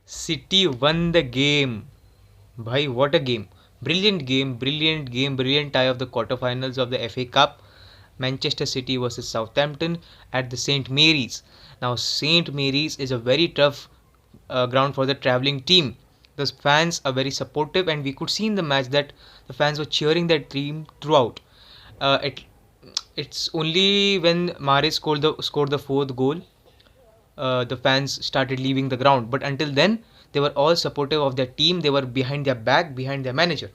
City won the game. Bhai, what a game. Brilliant game, brilliant game, brilliant tie of the quarterfinals of the FA Cup. Manchester City versus Southampton at the St. Mary's. Now, St. Mary's is a very tough ground for the travelling team. The fans are very supportive, and we could see in the match that the fans were cheering their team throughout. It's only when Mahrez scored the fourth goal the fans started leaving the ground. But until then, they were all supportive of their team. They were behind their back, behind their manager.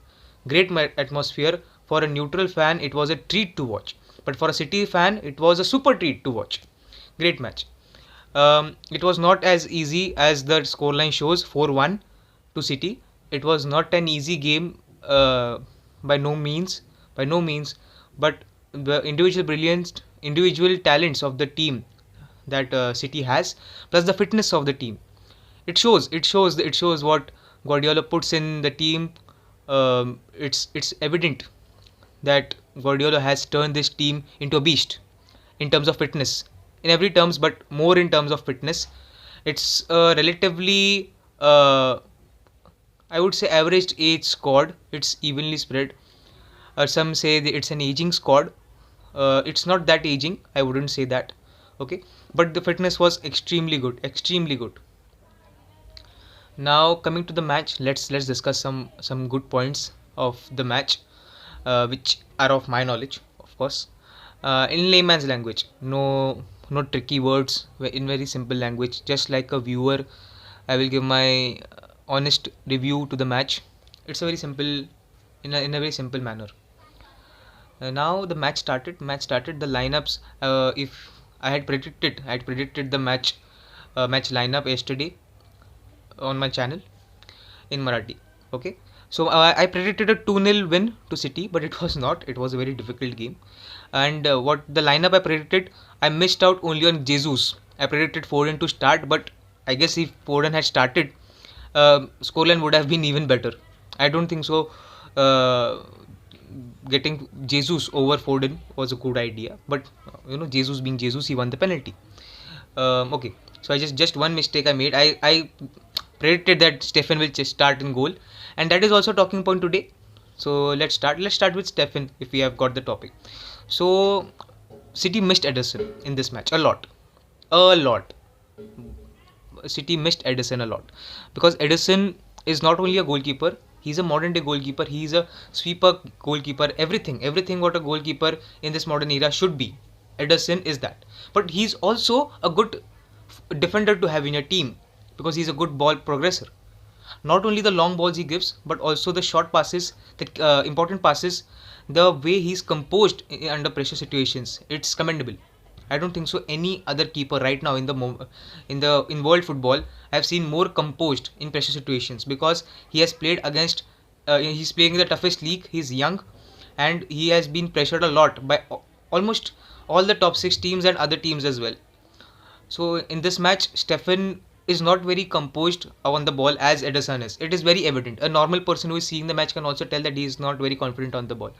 Great atmosphere. For a neutral fan, it was a treat to watch. But for a City fan, it was a super treat to watch. Great match. It was not as easy as the scoreline shows, 4-1 to City. It was not an easy game by no means. By no means. But the individual brilliance, individual talents of the team that City has, plus the fitness of the team. It shows what Guardiola puts in the team. It's evident that Guardiola has turned this team into a beast in terms of fitness, in every terms, but more in terms of fitness. It's a relatively, I would say, average age squad. It's evenly spread. Some say it's an aging squad. It's not that aging. I wouldn't say that. Okay, but the fitness was extremely good, extremely good. Now coming to the match, let's discuss some good points of the match, which are of my knowledge, of course, in layman's language. No tricky words, in very simple language. Just like a viewer, I will give my honest review to the match. It's a very simple, in a very simple manner. Now the match started. Match started. The lineups. If I had predicted the match lineup yesterday on my channel in Marathi. Okay, so I predicted a 2-0 win to City, but it was not. It was a very difficult game. And what the lineup I predicted, I missed out only on Jesus. I predicted Foden to start, but I guess if Foden had started, scoreline would have been even better. I don't think so. Getting Jesus over Foden was a good idea, but Jesus being Jesus, he won the penalty. Okay, so I just one mistake I made. I predicted that Steffen will start in goal, and that is also talking point today. So let's start with Steffen if we have got the topic. So City missed Ederson in this match a lot. City missed Ederson a lot because Ederson is not only a goalkeeper, he's a modern day goalkeeper, he's a sweeper goalkeeper, everything what a goalkeeper in this modern era should be. Ederson is that. But he's also a good defender to have in your team because he's a good ball progressor. Not only the long balls he gives, but also the short passes, the important passes, the way he's composed under pressure situations. It's commendable. I don't think so. Any other keeper right now in world football, I've seen more composed in pressure situations because he has played against. He's playing in the toughest league. He's young, and he has been pressured a lot by almost all the top six teams and other teams as well. So in this match, Steffen is not very composed on the ball as Ederson is. It is very evident. A normal person who is seeing the match can also tell that he is not very confident on the ball,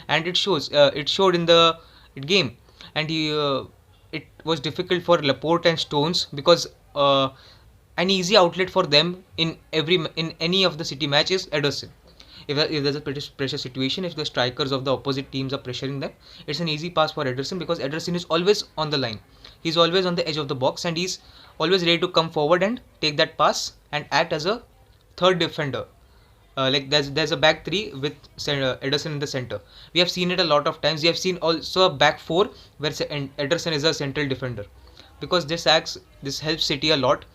and it shows. It showed in the game, and it was difficult for Laporte and Stones because an easy outlet for them in any of the City matches Ederson. If there's a pressure situation, if the strikers of the opposite teams are pressuring them, it's an easy pass for Ederson because Ederson is always on the line. He's always on the edge of the box and he's always ready to come forward and take that pass and act as a third defender. Like there's a back three with Ederson in the center. We have seen it a lot of times. We have seen also a back four where Ederson is a central defender because this helps City a lot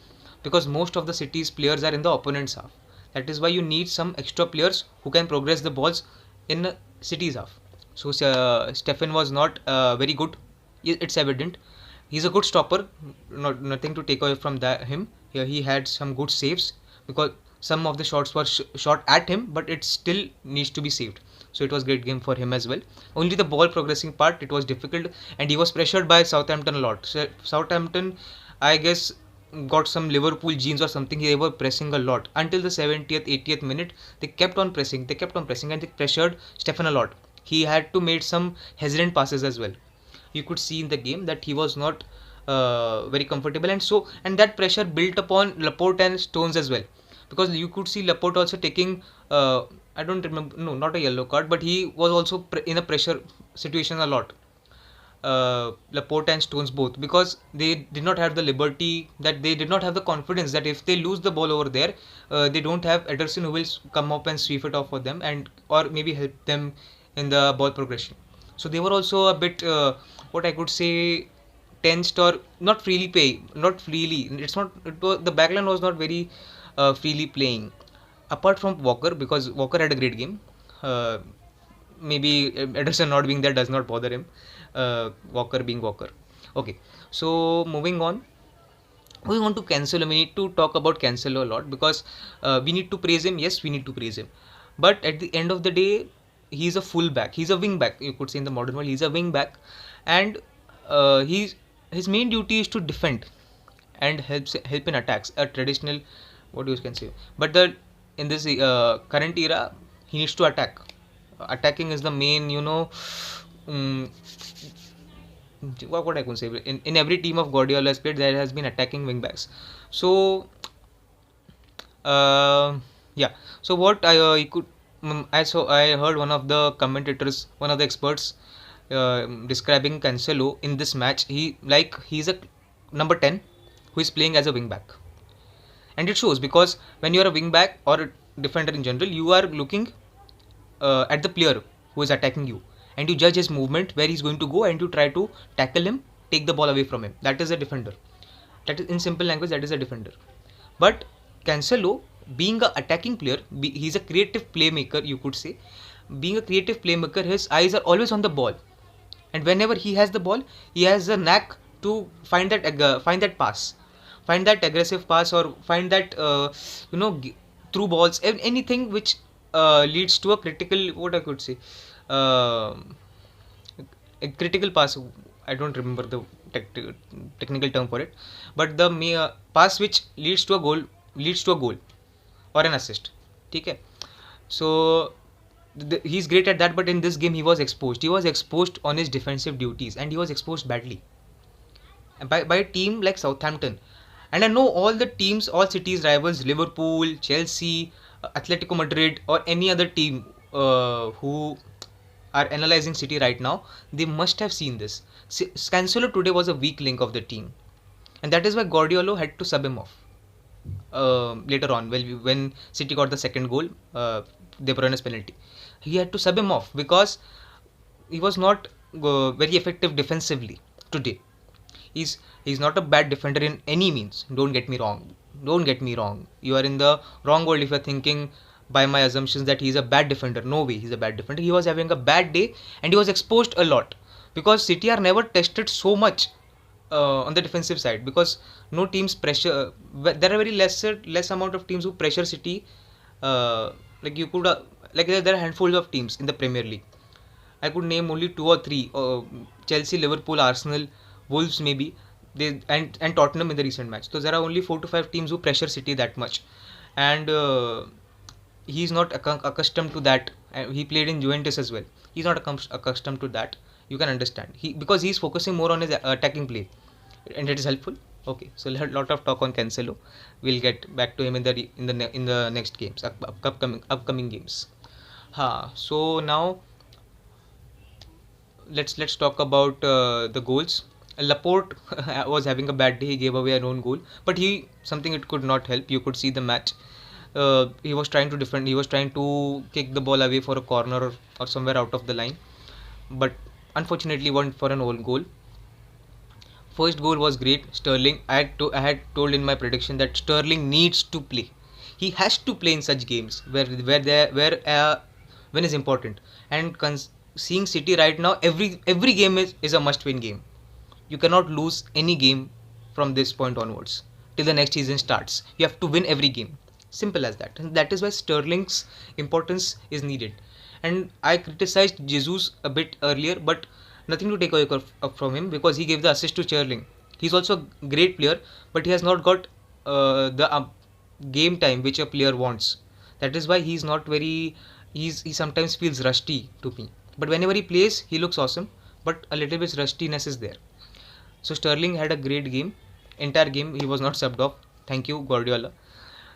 because most of the City's players are in the opponent's half. That is why you need some extra players who can progress the balls in City's half. So Steffen was not very good. It's evident. He's a good stopper. Nothing to take away from him. Here he had some good saves because some of the shots were shot at him, but it still needs to be saved. So it was a great game for him as well. Only the ball progressing part, it was difficult, and he was pressured by Southampton a lot. So Southampton, I guess, got some Liverpool genes or something. They were pressing a lot until the 70th, 80th minute. They kept on pressing, and they pressured Steffen a lot. He had to make some hesitant passes as well. You could see in the game that he was not very comfortable, and that pressure built upon Laporte and Stones as well, because you could see Laporte also taking I don't remember, no, not a yellow card, but he was also in a pressure situation a lot. Laporte and Stones both, because they did not have the liberty, that they did not have the confidence that if they lose the ball over there, they don't have Ederson who will come up and sweep it off for them, and or maybe help them in the ball progression. So they were also a bit what I could say, tensed, or not freely pay, not freely. It's not. The backline was not very freely playing. Apart from Walker, because Walker had a great game. Uh, Maybe Ederson not being there does not bother him. Walker being Walker. Okay, so moving on to Cancelo, we need to talk about Cancelo a lot, because we need to praise him. Yes, we need to praise him, but at the end of the day, he's a full back. He's a wing back. You could say in the modern world, he's a wing back, and his main duty is to defend and help in attacks. A traditional, what you can say, but the in this current era, he needs to attack. Attacking is the main, um, what I can say. In every team of Guardiola's played, there has been attacking wing backs. So yeah. So what I could I heard one of the commentators, one of the experts, describing Cancelo in this match. He's a number 10 who is playing as a wing back, and it shows, because when you are a wing back or a defender in general, you are looking at the player who is attacking you, and you judge his movement, where he's going to go, and you try to tackle him, take the ball away from him. That is a defender. That is, in simple language, that is a defender. But Cancelo, being a attacking player, he's a creative playmaker, you could say. Being a creative playmaker, his eyes are always on the ball, and whenever he has the ball, he has a knack to find that pass, find that aggressive pass, or find that through balls, anything which leads to a critical, what I could say, uh, a critical pass. I don't remember the technical term for it, but the pass which leads to a goal or an assist. Okay, so he's great at that, but in this game he was exposed. He was exposed on his defensive duties, and he was exposed badly by a team like Southampton. And I know all the teams, all cities rivals, Liverpool, Chelsea, Atletico Madrid, or any other team who are analyzing City right now, they must have seen this. Cancelo today was a weak link of the team, and that is why Guardiola had to sub him off later on. When City got the second goal, De Bruyne's penalty, he had to sub him off, because he was not very effective defensively today. He's not a bad defender in any means. Don't get me wrong. Don't get me wrong. You are in the wrong world if you're thinking by my assumptions that he's a bad defender. No way, he's a bad defender. He was having a bad day, and he was exposed a lot, because City are never tested so much on the defensive side, because no teams pressure. There are very less amount of teams who pressure City. Like you could like there are handfuls of teams in the Premier League. I could name only two or three: Chelsea, Liverpool, Arsenal, Wolves, maybe and Tottenham in the recent match. So there are only 4 to 5 teams who pressure City that much, and he's not accustomed to that. He played in Juventus as well. He's not accustomed to that. You can understand. Because he's focusing more on his attacking play, and it is helpful. Okay, so a lot of talk on Cancelo. We'll get back to him in the next games, upcoming games. So now let's talk about the goals. Laporte was having a bad day. He gave away an own goal, but something it could not help. You could see the match. He was trying to defend. He was trying to kick the ball away for a corner, or somewhere out of the line, but unfortunately went for an own goal. First goal was great. Sterling. I had told in my prediction that Sterling needs to play. He has to play in such games where when is important. And seeing City right now, every game is a must-win game. You cannot lose any game from this point onwards till the next season starts. You have to win every game. Simple as that. And that is why Sterling's importance is needed. And I criticized Jesus a bit earlier, but nothing to take away from him, because he gave the assist to Sterling. He's also a great player, but he has not got the game time which a player wants. That is why he's not very. He sometimes feels rusty to me. But whenever he plays, he looks awesome. But a little bit rustiness is there. So Sterling had a great game. Entire game he was not subbed off. Thank you Guardiola.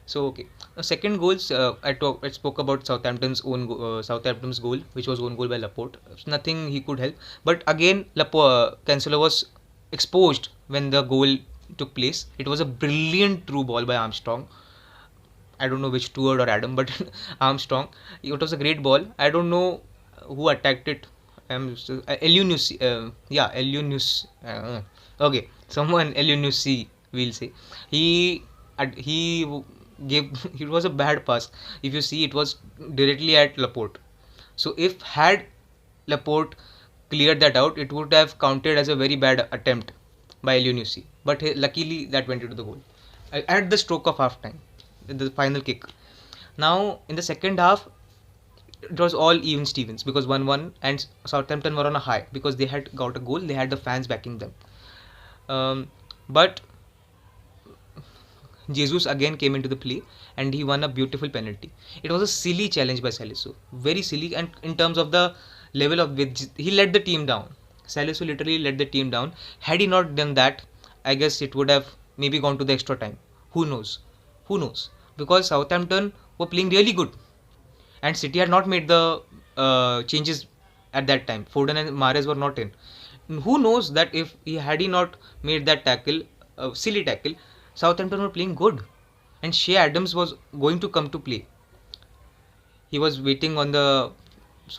So okay, second goals. I spoke about Southampton's goal, which was own goal by Laporte. Nothing he could help. But again, Cancelo was exposed when the goal took place. It was a brilliant through ball by Armstrong. I don't know which Stewart or Adam, but Armstrong. It was a great ball. I don't know who attacked it. Elunus. Yeah, Elunus. Okay, someone Elunus we'll say. He gave. It was a bad pass. If you see, it was directly at Laporte. So if had Laporte cleared that out, it would have counted as a very bad attempt by Elunus. But luckily that went into the goal at the stroke of half time, the final kick. Now in the second half, it was all even Stevens because 1-1 and Southampton were on a high because they had got a goal. They had the fans backing them. But Jesus again came into the play and he won a beautiful penalty. It was a silly challenge by Salisu, very silly, and in terms of the level of which he let the team down. Salisu literally let the team down. Had he not done that, I guess it would have maybe gone to the extra time. Who knows? Who knows? Because Southampton were playing really good, and City had not made the changes at that time. Foden and Mahrez were not in. Who knows that if he not made that tackle, silly tackle, Southampton were playing good, and Shea Adams was going to come to play. He was waiting on the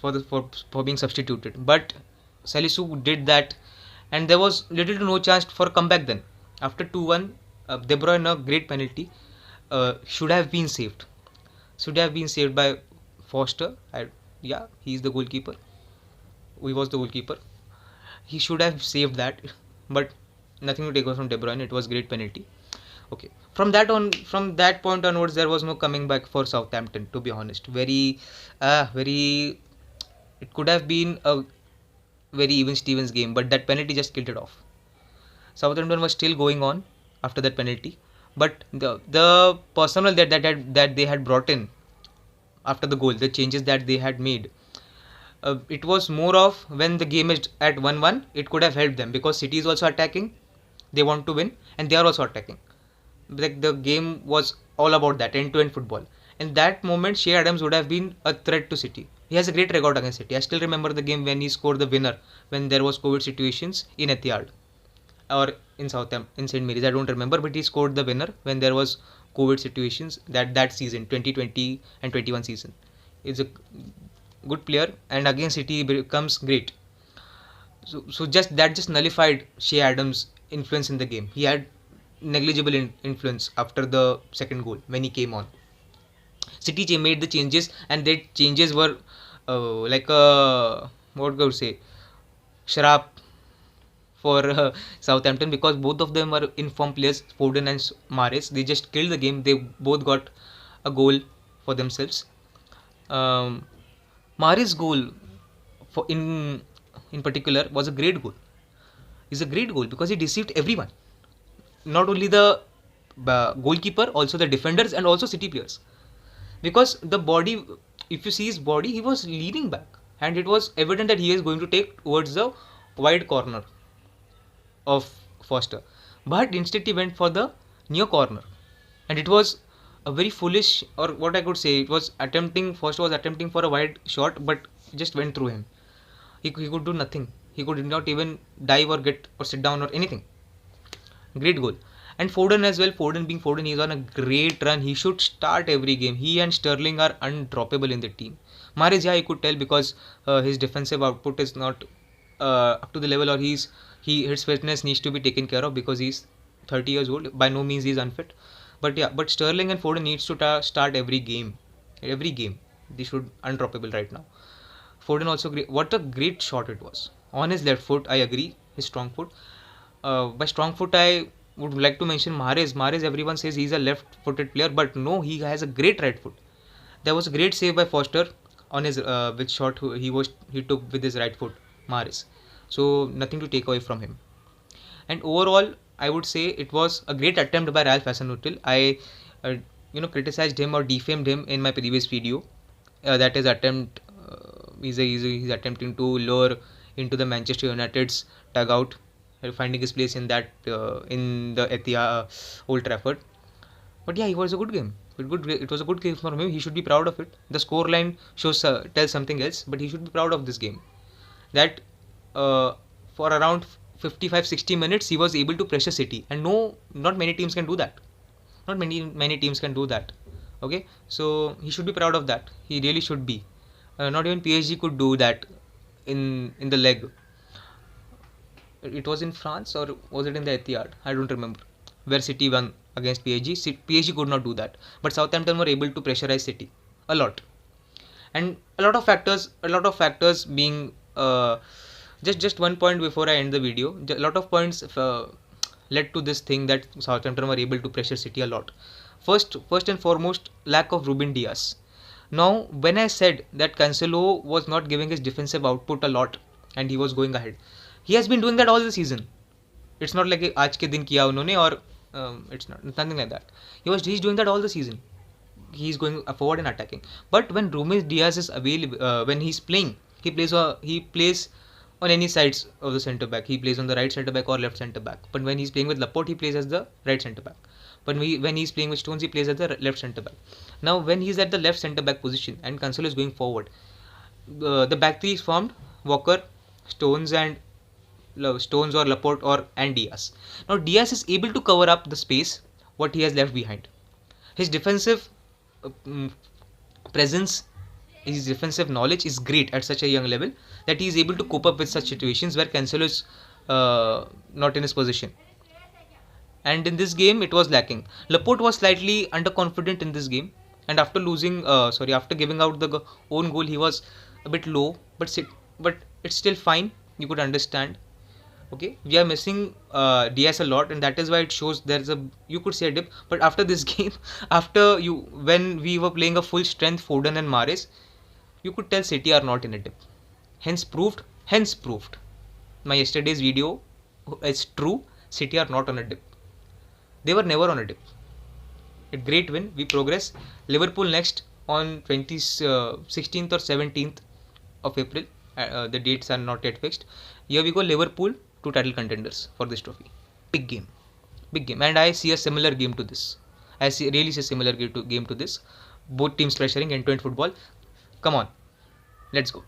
for being substituted, but Salisu did that, and there was little to no chance for comeback. Then after 2-1, De Bruyne, a great penalty, should have been saved. Should have been saved by Foster. Yeah, he's the goalkeeper. He was the goalkeeper. He should have saved that, but nothing to take away from De Bruyne. It was great penalty. Okay, from that point onwards, there was no coming back for Southampton. To be honest, very. It could have been a very even Stevens game, but that penalty just killed it off. Southampton was still going on after that penalty, but the personnel that they had brought in after the goal, the changes that they had made, it was more of when the game is at 1-1, it could have helped them because City is also attacking, they want to win, and they are also attacking. Like the game was all about that end-to-end football. In that moment, Shea Adams would have been a threat to City. He has a great record against City. I still remember the game when he scored the winner when there was COVID situations in Etihad or in Southampton, in St. Mary's. I don't remember, but he scored the winner when there was COVID situations that season, 2020 and 21 season. He's a good player, and against City becomes great. So just nullified Shea Adams' influence in the game. He had negligible influence after the second goal when he came on. City made the changes, and the changes were like a what could I say, shrap for Southampton because both of them were informed players, Foden and Mahrez. They just killed the game. They both got a goal for themselves. Mahrez's goal for in particular was a great goal. It's a great goal because he deceived everyone, not only the goalkeeper, also the defenders and also City players. Because the body, if you see his body, he was leaning back, and it was evident that he is going to take towards the wide corner of Foster, but instead he went for the near corner, and it was a very foolish, or what I could say, it was attempting. Foster was attempting for a wide shot, but just went through him. He could do nothing. He could not even dive or get or sit down or anything. Great goal. And Foden as well. Foden being Foden, he's on a great run. He should start every game. He and Sterling are undroppable in the team. Mahrez, yeah, you could tell because his defensive output is not up to the level, or his fitness needs to be taken care of because he's 30 years old. By no means he's unfit. But yeah, but Sterling and Foden needs to start every game. Every game. They should undroppable right now. Foden also great. What a great shot it was. On his left foot, I agree. His strong foot. By strong foot, I would like to mention Mahrez. Mahrez, everyone says he's a left-footed player, but no, he has a great right foot. There was a great save by Foster on his which shot he took with his right foot, Mahrez. So nothing to take away from him. And overall, I would say it was a great attempt by Ralph Hasenhüttl. I criticized him or defamed him in my previous video. That is attempt. He's attempting to lure into the Manchester United's dugout finding his place in that in the Etihad Old Trafford. But yeah, it was a good game. It was a good game for him. He should be proud of it. The scoreline shows tells something else, but he should be proud of this game. That uh, for around 55-60 minutes he was able to pressure City, and no, not many teams can do that. Not many teams can do that. Okay, so he should be proud of that. He really should be. Not even PSG could do that in the leg. It was in France or was it in the Etihad? I don't remember. Where City won against PSG. PSG could not do that, but Southampton were able to pressurize City a lot, and a lot of factors being just one point before I end the video. A lot of points led to this thing that Southampton were able to pressure City a lot. First and foremost, lack of Ruben Dias. Now, when I said that Cancelo was not giving his defensive output a lot and he was going ahead, he has been doing that all the season. It's not like आज के दिन किया उन्होंने or it's nothing like that. He's doing that all the season. He's going forward and attacking. But when Ruben Dias is available, when he's playing, he plays on any sides of the centre back. He plays on the right centre back or left centre back. But when he's playing with Laporte, he plays as the right centre back. But when he's playing with Stones, he plays as the left centre back. Now, when he's at the left centre back position and Cancelo is going forward, the back three is formed: Walker, Stones, and Stones or Laporte and Diaz. Now Diaz is able to cover up the space what he has left behind. His defensive presence, his defensive knowledge is great at such a young level that he is able to cope up with such situations where Cancelo is not in his position. And in this game, it was lacking. Laporte was slightly underconfident in this game, and after after giving out the own goal, he was a bit low. But it's still fine. You could understand. Okay, we are missing Diaz a lot, and that is why it shows there's you could say a dip. But after this game, when we were playing a full strength Foden and Mahrez, you could tell City are not in a dip. Hence proved. My yesterday's video is true. City are not on a dip. They were never on a dip. A great win. We progress. Liverpool next on 16th or 17th of April. The dates are not yet fixed. Here we go. Liverpool, two title contenders for this trophy. Big game, and I see a similar game to this. Really see a similar game to this. Both teams pressuring end-to-end football. Come on, let's go.